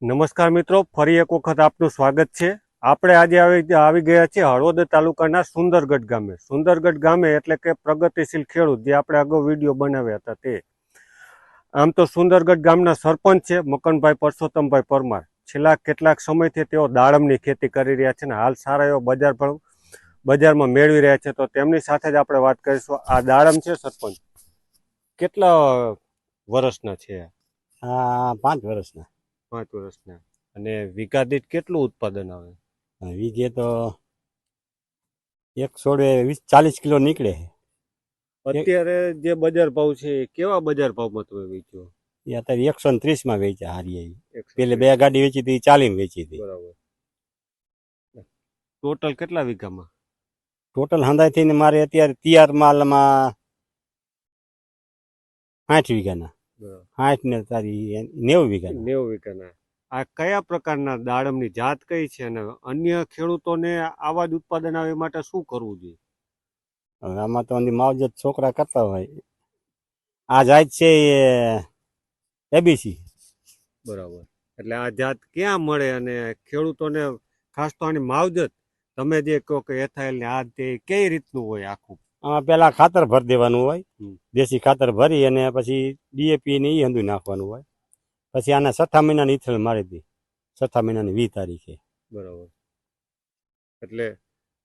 નમસ્કાર મિત્રો, ફરી એક વખત આપનું સ્વાગત છે. આપણે આજે આવી ગયા છીએ હળવદ તાલુકાના સુંદરગઢ ગામે. સુંદરગઢ ગામે એટલે કે પ્રગતિશીલ ખેડૂત, જે આપણે અગાઉ વિડીયો બનાવ્યા હતા તે. આમ તો સુંદરગઢ ગામના સરપંચ છે મકનભાઈ પરસોત્તમભાઈ પરમાર. છેલ્લા કેટલાક સમયથી તેઓ દાડમની ખેતી કરી રહ્યા છે અને હાલ સારા એવો બજારમાં મેળવી રહ્યા છે. તો તેમની સાથે જ આપણે વાત કરીશું. આ દાડમ છે સરપંચ, કેટલા વર્ષના છે? 5 વર્ષના. 5 વર્ષના. અને વીઘા દીઠ કેટલું ઉત્પાદન આવે? વીઘે તો 140 કિલો નીકળે. અત્યારે જે બજાર ભાવ છે કેવા બજાર ભાવમાં તમે વેચ્યો? એ અત્યારે 130 માં વેચ્યા હારી. પેલે 2 ગાડી વેચી હતી, 40 માં વેચી હતી. બરાબર. ટોટલ કેટલા વીઘામાં? ટોટલ હંધાઈ થઈને મારે અત્યારે તૈયાર માલમાં 60 વીઘાના. 60 ને તારી 90 વીઘાના. 90 વીઘાના. આ કયા પ્રકારના દાડમની જાત કઈ છે અને અન્ય ખેડૂતોને આવા જ ઉત્પાદન આવે માટે શું કરવું જોઈએ? હવે આમાં તો માવજત છોકરા કરતા હોય. આ જાત છે એબીસી. બરાબર. એટલે આ જાત ક્યાં મળે અને ખેડૂતોને ખાસ તો આની માવજત તમે જે કહો કે એથાઇલ ને આ તે કઈ રીતનું હોય આખું? આમાં પેલા ખાતર ભરી દેવાનું હોય, દેશી ખાતર ભરી અને પછી ડીએપી ને એ હંધું નાખવાનું હોય. પછી આના 6 મહિનાની ઈથળ મારી હતી, 6 મહિનાની 20 તારીખે. બરાબર. એટલે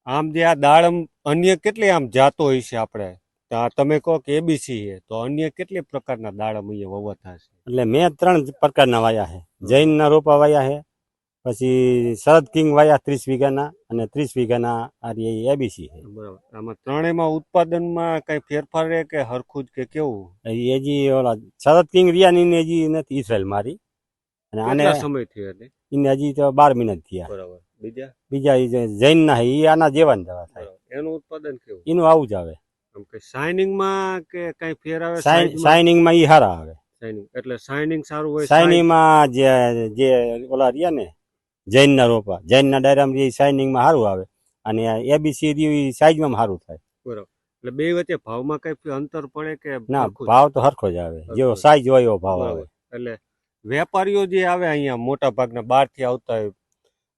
આમ જે આ દાડમ અન્ય કેટલી આમ જાતો હોય છે આપણે? તમે કહો કે એબીસી છે, તો અન્ય કેટલી પ્રકારના દાડમ અહીંયા વવાતા છે? એટલે મેં 3 પ્રકારના વાયા છે. જૈનના રોપા વાયા છે, પછી શરદ કિંગ વાયા 30 વીઘાના અને 30 વીઘાના આ એબીસી છે. બરાબર. આમાં ત્રણેયમાં ઉત્પાદનમાં કઈ ફેરફાર રહે કે હરખું જ કે કેવું? હજી ઓલા શરદ કિંગ રિયાની હજી નથી ઈસરાયલ મારી. અને આને સમય થયો એટલે એને હજી તો 12 મહિના થયા. બરાબર. બીજા જૈનના છે એ આના જેવા જ દવા થાય. એનું ઉત્પાદન કેવું? એનું આવું જ આવે. આમ કે શાઇનિંગમાં કે કઈ ફેર આવે? શાઇનિંગમાં એ સારા આવે. શાઇનિંગ એટલે શાઇનિંગ સારું હોય. શાઇનિંગમાં જે ઓલા રહ્યા ને જૈનના રોપા, જૈનના ડાયરામાં શાઇનિંગમાં સારું આવે અને એબીસી સાઈઝમાં સારું થાય. બરાબર. એટલે બે વચ્ચે ભાવમાં કઈ અંતર પડે કે? ના, ભાવ તો સરખો જ આવે, જેવો સાઈઝ હોય એવો ભાવ આવે. એટલે વેપારીઓ જે આવે અહીંયા મોટા ભાગના બહારથી આવતા હોય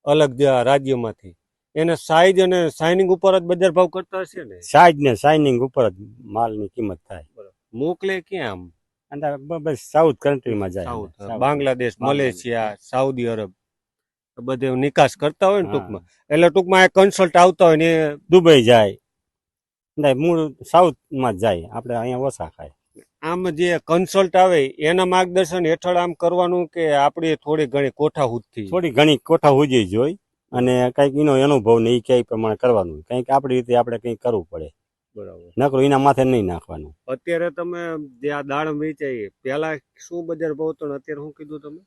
અલગ રાજ્યોમાંથી, એને સાઈઝ અને શાઇનિંગ ઉપર જ બજાર ભાવ કરતા હશે ને? સાઈઝ ને શાઇનિંગ ઉપર જ માલની કિંમત થાય. મોકલે ક્યાં આમ? બસ સાઉથ કન્ટ્રીમાં જાય. South, Bangladesh, Malaysia, Saudi Arab બધે નિકાસ કરતા હોય ને ટૂંકમાં. એટલે ટૂંકમાં કન્સલ્ટ આવતા હોય ને દુબઈ જાય, મૂળ સાઉથમાં જાય. આપણે અહીંયા ઓછા ખાય. આમ જે કન્સલ્ટ આવે એના માર્ગદર્શન હેઠળ આમ કરવાનું કે આપણી થોડી ઘણી કોઠાહૂદથી? થોડી ઘણી કોઠાહૂદી જ હોય અને કંઈક એનો અનુભવ ને એ ક્યાંય પ્રમાણે કરવાનું. કંઈક આપણી રીતે આપણે કંઈક કરવું પડે. બરાબર. નકરું એના માથે નહીં નાખવાનું. અત્યારે તમે જે આ દાડમ વેચાય પેલા શું બજાર ભાવ હતો ને અત્યારે શું કીધું તમે?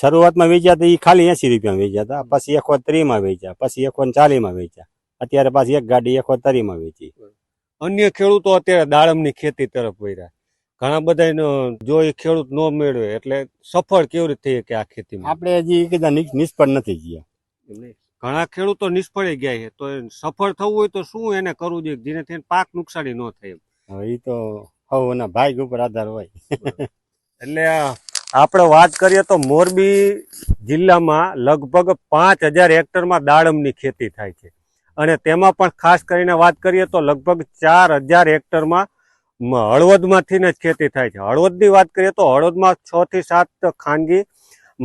શરૂઆતમાં વેચ્યા હતા એ ખાલી 80 રૂપિયામાં વેચ્યા હતા, પછી 130 માં વેચ્યા, પછી 140 માં વેચ્યા, અત્યારે પાછી એક ગાડી 130 માં વેચી. અન્ય ખેડૂતો અત્યારે દાડમની ખેતી તરફ વળ્યા. ઘણા બધા જો એ ખેડૂત ન મેળવે એટલે સફળ કેવી રીતે થઈ કે આ ખેતીમાં? આપણે હજી કીધા નિષ્ફળ નથી ગયા. ઘણા ખેડૂતો નિષ્ફળ ગયા છે, તો સફળ થવું હોય તો શું એને કરવું જોઈએ જેનાથી પાક નુકસાની ન થાય? હવે એ તો એના ભાગ ઉપર આધાર હોય. એટલે આપણે વાત કરીએ તો મોરબી જિલ્લામાં લગભગ 5000 હેક્ટરમાં દાડમની ખેતી થાય છે અને તેમાં પણ ખાસ કરીને વાત કરીએ તો લગભગ 4000 હેક્ટરમાં હળવદમાંથી જ ખેતી થાય છે. હળવદની વાત કરીએ તો હળવદમાં 6 થી 7 ખાનગી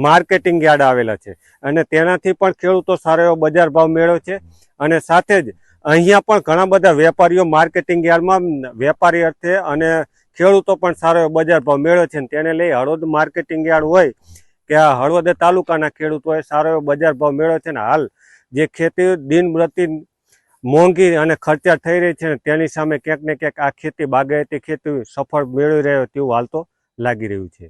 માર્કેટિંગ યાર્ડ આવેલા છે અને તેનાથી પણ ખેડૂતો સારો એવો બજાર ભાવ મેળવે છે. અને સાથે જ અહીંયા પણ ઘણા બધા વેપારીઓ માર્કેટિંગ યાર્ડમાં વેપારી અર્થે અને ખેડૂતો પણ સારો એવો બજાર ભાવ મેળવે છે. તેને લઈ હળવદ માર્કેટિંગ યાર્ડ હોય કે આ હળવદ તાલુકાના ખેડૂતોએ સારો એવો બજાર ભાવ મેળવે છે. અને હાલ જે ખેતી દિન પ્રતિ મોંઘી અને ખર્ચા થઈ રહી છે તેની સામે ક્યાંક ને ક્યાંક આ ખેતી બાગાયતી ખેતી સફળ મેળવી રહ્યો તેવું હાલ તો લાગી રહ્યું છે.